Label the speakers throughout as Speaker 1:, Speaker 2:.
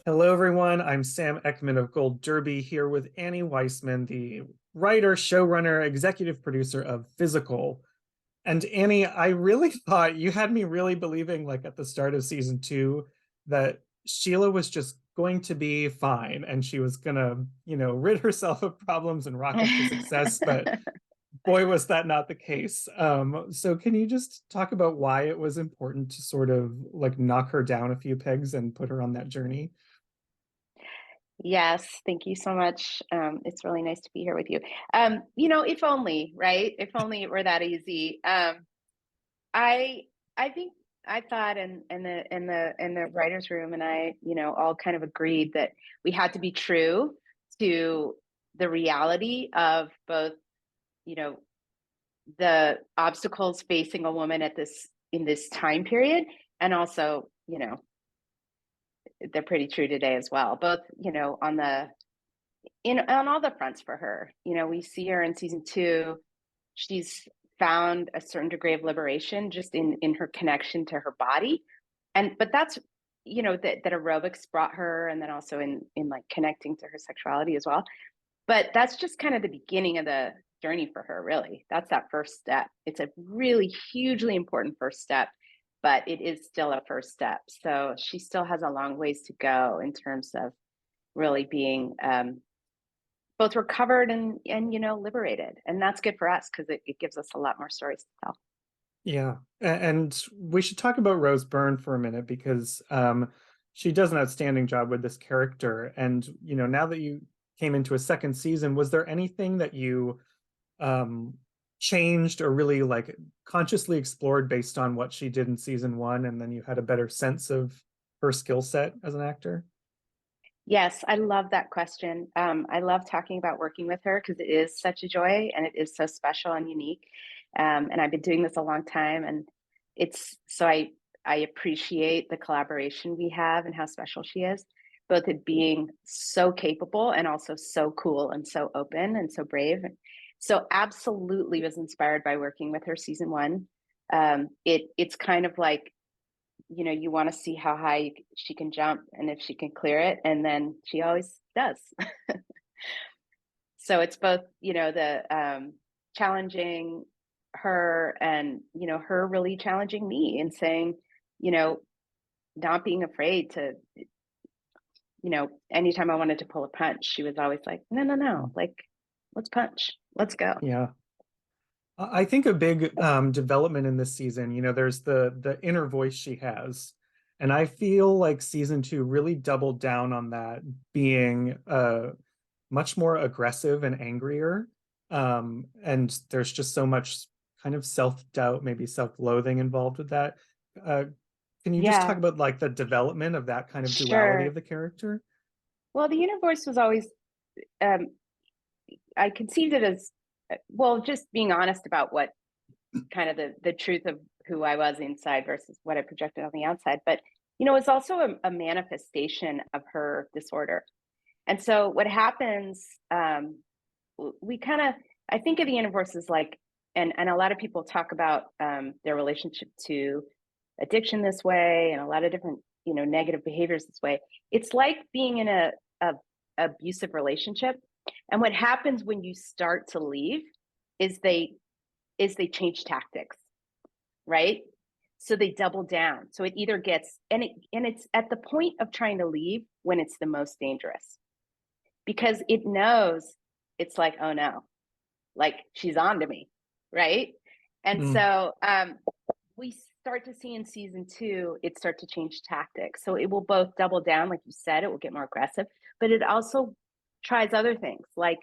Speaker 1: Hello, everyone. I'm Sam Eckmann of Gold Derby here with Annie Weisman, the writer, showrunner, executive producer of Physical. And Annie, I really thought you had me really believing, like at the start of season two, that Sheila was just going to be fine and she was gonna, rid herself of problems and rocket to success. But boy, was that not the case. So can you just talk about why it was important to sort of like knock her down a few pegs and put her on that journey?
Speaker 2: Yes, thank you so much. It's really nice to be here with you. If only, right? If only it were that easy. I I think I thought in the writers' room and I, all kind of agreed that we had to be true to the reality of both, you know, the obstacles facing a woman at this in this time period, and also, they're pretty true today as well. Both, on all the fronts for her. We see her in season two. She's found a certain degree of liberation just in her connection to her body. But that's that aerobics brought her, and then also in like connecting to her sexuality as well. But that's just kind of the beginning of the journey for her, really. That's that first step. It's a really hugely important first step, but it is still a first step. So she still has a long ways to go in terms of really being both recovered and liberated. And that's good for us because it gives us a lot more stories to tell.
Speaker 1: Yeah, and we should talk about Rose Byrne for a minute because she does an outstanding job with this character. And now that you came into a second season, was there anything that you um, changed or really like consciously explored based on what she did in season one, and then you had a better sense of her skill set as an actor?
Speaker 2: Yes, I love that question. I love talking about working with her because it is such a joy and it is so special and unique. And I've been doing this a long time, and it's so I appreciate the collaboration we have and how special she is, both at being so capable and also so cool and so open and so brave. So absolutely was inspired by working with her season one. It's kind of like, you want to see how high she can jump and if she can clear it, and then she always does. So it's both, the challenging her and her really challenging me and saying, you know not being afraid to, anytime I wanted to pull a punch, she was always like, no, no, no, like, let's punch, let's go.
Speaker 1: Yeah. I think a big development in this season, there's the inner voice she has, and I feel like season two really doubled down on that, being much more aggressive and angrier. And there's just so much kind of self-doubt, maybe self-loathing involved with that. Uh, can you just talk
Speaker 2: Yeah,
Speaker 1: about like the development of that kind of duality of
Speaker 2: sure.
Speaker 1: the character?
Speaker 2: Well, the inner voice was always, um, I conceived it as, well, just being honest about what kind of the truth of who I was inside versus what I projected on the outside. But it's also a manifestation of her disorder. And so what happens, we kind of, I think of the universe as like, and a lot of people talk about their relationship to addiction this way, and a lot of different negative behaviors this way. It's like being in a abusive relationship, and what happens when you start to leave is they change tactics, right? So they double down. So it either gets, and it's at the point of trying to leave when it's the most dangerous, because it knows, it's like, oh no, like she's on to me, right? And
Speaker 1: Mm,
Speaker 2: so we start to see in season two it start to change tactics. So it will both double down, like you said, it will get more aggressive, but it also tries other things like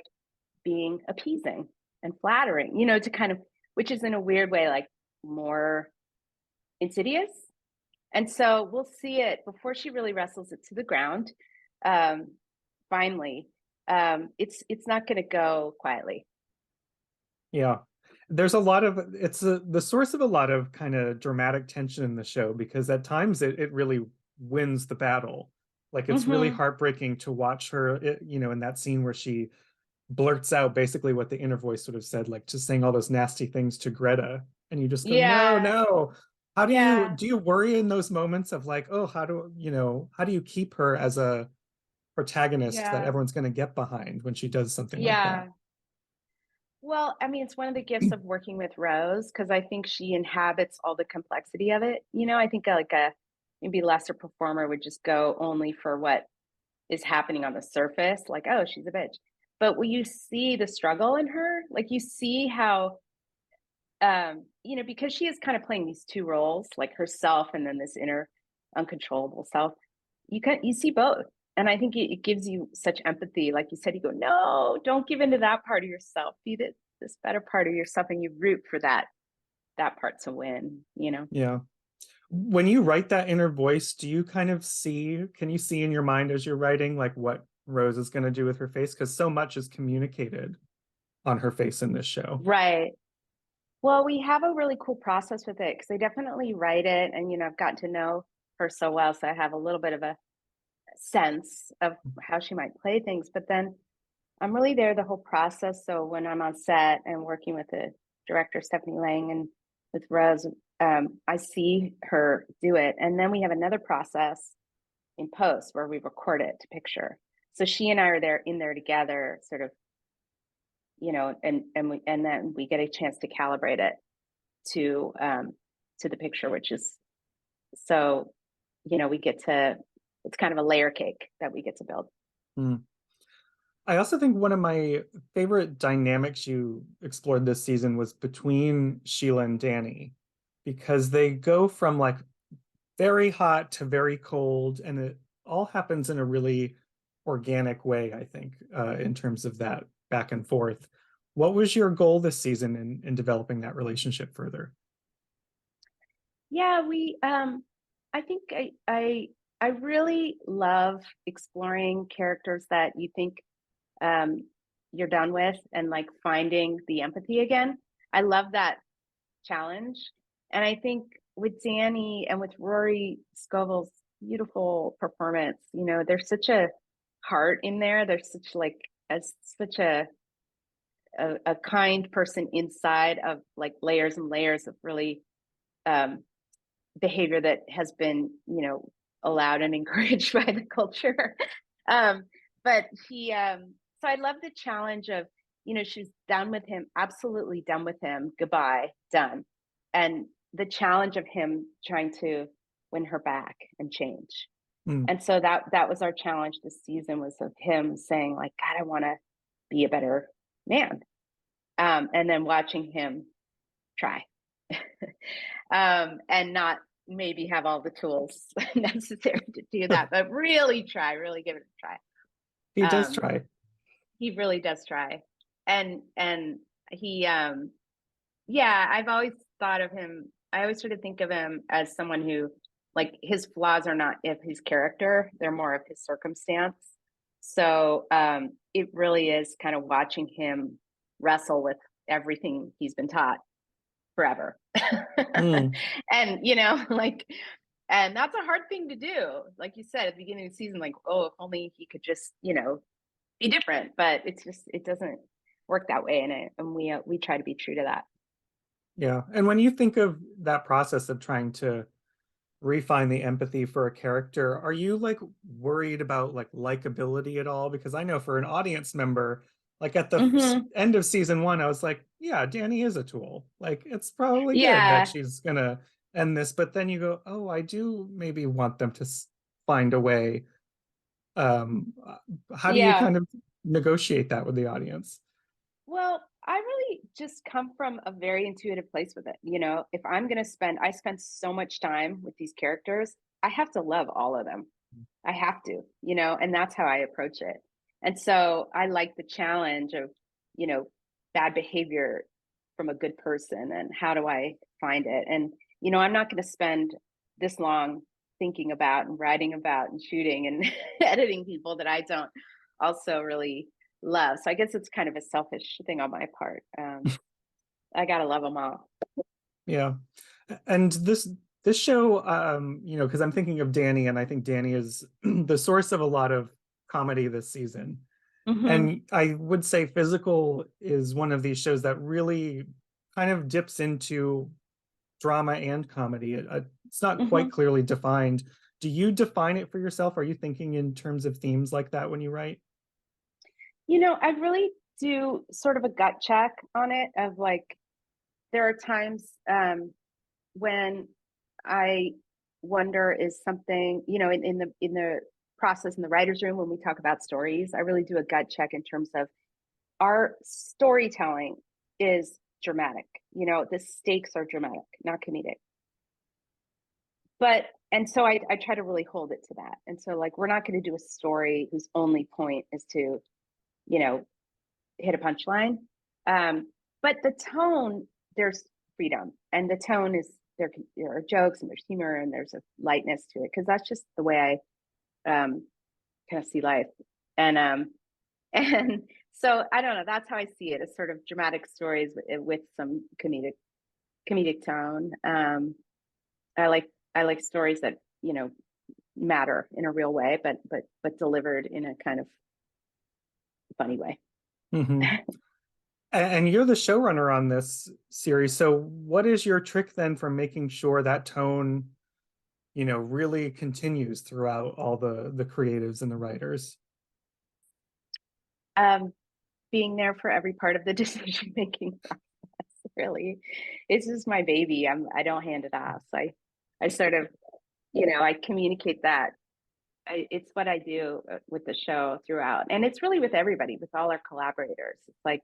Speaker 2: being appeasing and flattering, to kind of, which is in a weird way like more insidious. And so we'll see it before she really wrestles it to the ground. Um, Finally, it's not going to go quietly.
Speaker 1: yeah. There's a lot of the source of a lot of kind of dramatic tension in the show because at times it really wins the battle. Like it's really
Speaker 2: Mm-hmm.
Speaker 1: heartbreaking to watch her, in that scene where she blurts out basically what the inner voice would have said, like just saying all those nasty things to Greta. And you just go, no,
Speaker 2: Yeah,
Speaker 1: no. How do you
Speaker 2: yeah.
Speaker 1: do you worry in those moments of like, oh, how do you keep her as a protagonist that
Speaker 2: Yeah.
Speaker 1: everyone's going to get behind when she does something like that.
Speaker 2: Yeah. Well, I mean, it's one of the gifts of working with Rose because I think she inhabits all the complexity of it. I think like a maybe lesser performer would just go only for what is happening on the surface, like, oh, she's a bitch. But when you see the struggle in her, like you see how because she is kind of playing these two roles, like herself and then this inner uncontrollable self, you see both. And I think it gives you such empathy. Like you said, you go, no, don't give into that part of yourself. Be this better part of yourself, and you root for that part to win.
Speaker 1: Yeah. When you write that inner voice, do you kind of can you see in your mind as you're writing, like what Rose is going to do with her face? Because so much is communicated on her face in this show.
Speaker 2: Right. Well, we have a really cool process with it because I definitely write it, and I've gotten to know her so well, so I have a little bit of a sense of how she might play things. But then I'm really there the whole process. So when I'm on set and working with the director Stephanie Lang and with Rose, I see her do it, and then we have another process in post where we record it to picture. So she and I are in there together, sort of, and then we get a chance to calibrate it to the picture, which is so we get to, it's kind of a layer cake that we get to build.
Speaker 1: I also think one of my favorite dynamics you explored this season was between Sheila and Danny, because they go from like very hot to very cold, and it all happens in a really organic way, I think, in terms of that back and forth. What was your goal this season in developing that relationship further?
Speaker 2: Yeah, I think I really love exploring characters that you think you're done with, and like finding the empathy again. I love that challenge. And I think with Danny and with Rory Scovel's beautiful performance, there's such a heart in there. There's such like such a kind person inside of like layers and layers of really behavior that has been, allowed and encouraged by the culture. But so I love the challenge of, she's done with him, absolutely done with him, goodbye, done. And the challenge of him trying to win her back and change. And so that was our challenge this season, was of him saying like, God, I want to be a better man. And then watching him try and not maybe have all the tools necessary to do that, but really try, really give it a try.
Speaker 1: He does try.
Speaker 2: He really does try. And he yeah, I've always thought of him, I always sort of think of him as someone who, like, his flaws are not of his character, they're more of his circumstance. So it really is kind of watching him wrestle with everything he's been taught forever. And like, and that's a hard thing to do, like you said at the beginning of the season, like, oh, if only he could just be different, but it doesn't work that way, and we try to be true to that.
Speaker 1: Yeah. And when you think of that process of trying to refine the empathy for a character, are you like worried about like likability at all? Because I know for an audience member, like at the end of season 1, I was like, yeah, Danny is a tool. Like, it's probably good that she's gonna end this. But then you go, oh, I do maybe want them to find a way. How do you kind of negotiate that with the audience?
Speaker 2: Well, I really just come from a very intuitive place with it. If I'm going to I spend so much time with these characters, I have to love all of them. I have to, and that's how I approach it. And so I like the challenge of, bad behavior from a good person, and how do I find it? And, I'm not going to spend this long thinking about and writing about and shooting and editing people that I don't also really love. So I guess it's kind of a selfish thing on my part. I gotta love them all.
Speaker 1: Yeah. And this show, because I'm thinking of Danny, and I think Danny is the source of a lot of comedy this season. And I would say Physical is one of these shows that really kind of dips into drama and comedy. It's not quite clearly defined. Do you define it for yourself? Are you thinking in terms of themes like that when you write?
Speaker 2: I really do sort of a gut check on it of like, there are times when I wonder, is something, in the process in the writer's room, when we talk about stories, I really do a gut check in terms of our storytelling is dramatic. The stakes are dramatic, not comedic. And so I try to really hold it to that. And so like, we're not going to do a story whose only point is to, you know, hit a punchline. But the tone, there's freedom, and the tone is there are jokes and there's humor and there's a lightness to it, because that's just the way I kind of see life. And and so I don't know. That's how I see it, as sort of dramatic stories with some comedic tone. I like stories that matter in a real way, but delivered in a kind of funny way.
Speaker 1: Mm-hmm. And you're the showrunner on this series. So what is your trick then for making sure that tone, really continues throughout all the creatives and the writers?
Speaker 2: Um, being there for every part of the decision making process. Really, it's just my baby. I don't hand it off. So I sort of, I communicate that. It's what I do with the show throughout, and it's really with everybody, with all our collaborators. It's like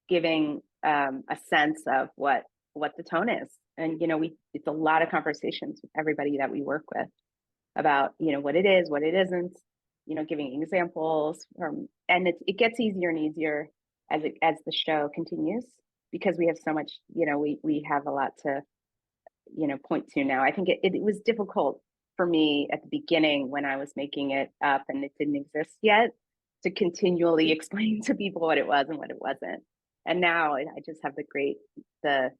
Speaker 2: giving a sense of what the tone is, and it's a lot of conversations with everybody that we work with about what it is, what it isn't, giving examples from, and it gets easier and easier as the show continues, because we have so much, we have a lot to point to now. I think it was difficult for me at the beginning when I was making it up and it didn't exist yet, to continually explain to people what it was and what it wasn't. And now I just have the great, good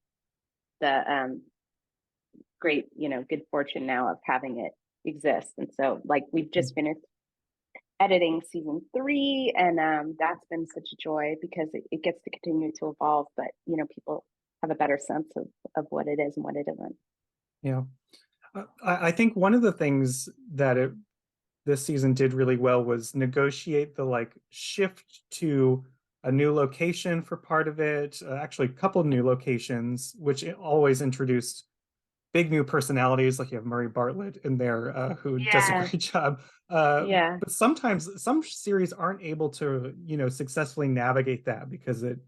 Speaker 2: fortune now of having it exist. And so like, we've just finished editing season 3, and that's been such a joy, because it gets to continue to evolve, but people have a better sense of what it is and what it isn't.
Speaker 1: Yeah. I think one of the things that this season did really well was negotiate the like shift to a new location for part of it, actually a couple new locations, which always introduced big new personalities. Like you have Murray Bartlett in there, who does a
Speaker 2: Yeah.
Speaker 1: great job.
Speaker 2: Yeah.
Speaker 1: But sometimes some series aren't able to, successfully navigate that because it,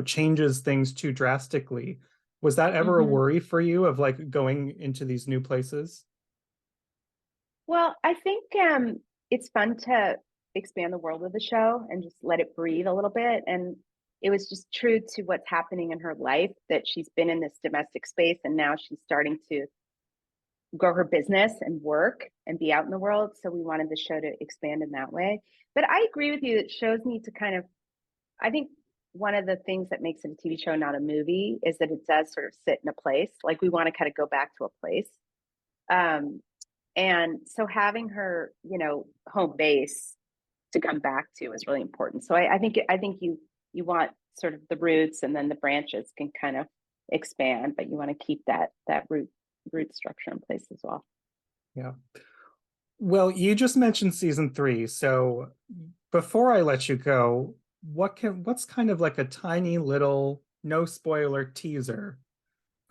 Speaker 1: changes things too drastically. Was that ever a
Speaker 2: Mm-hmm.
Speaker 1: worry for you of like going into these new places?
Speaker 2: Well, I think it's fun to expand the world of the show and just let it breathe a little bit. And it was just true to what's happening in her life, that she's been in this domestic space and now she's starting to grow her business and work and be out in the world. So we wanted the show to expand in that way. But I agree with you that shows need to kind of, I think one of the things that makes it a TV show, not a movie, is that it does sort of sit in a place. Like, we want to kind of go back to a place. Um, and so having her, home base to come back to is really important. So I think you want sort of the roots, and then the branches can kind of expand, but you want to keep that root structure in place as well.
Speaker 1: Yeah. Well, you just mentioned season 3. So before I let you go, what's kind of like a tiny little no spoiler teaser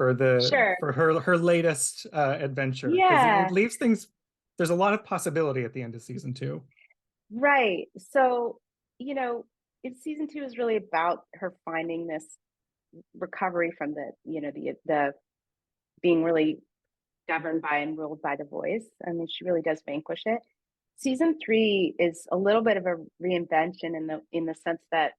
Speaker 2: Sure.
Speaker 1: for her latest adventure? Because it
Speaker 2: Yeah.
Speaker 1: leaves things, there's a lot of possibility at the end of season 2.
Speaker 2: Right. So, season 2 is really about her finding this recovery from the being really governed by and ruled by the voice. I mean, she really does vanquish it. Season 3 is a little bit of a reinvention in the sense that,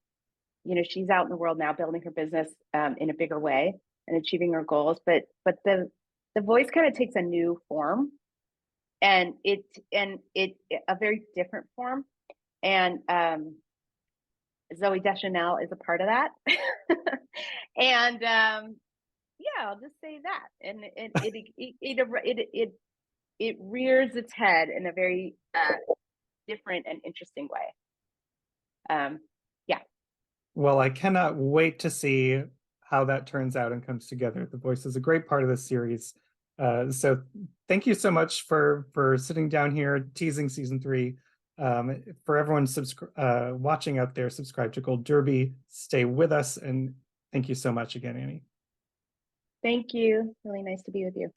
Speaker 2: she's out in the world now building her business in a bigger way and achieving her goals. But the voice kind of takes a new form, and it a very different form. And Zoe Deschanel is a part of that. And yeah, I'll just say that. And it rears its head in a very different and interesting way. Yeah.
Speaker 1: Well, I cannot wait to see how that turns out and comes together. The voice is a great part of this series. So thank you so much for sitting down here teasing season 3. For everyone watching out there, subscribe to Gold Derby, stay with us, and thank you so much again, Annie.
Speaker 2: Thank you. Really nice to be with you.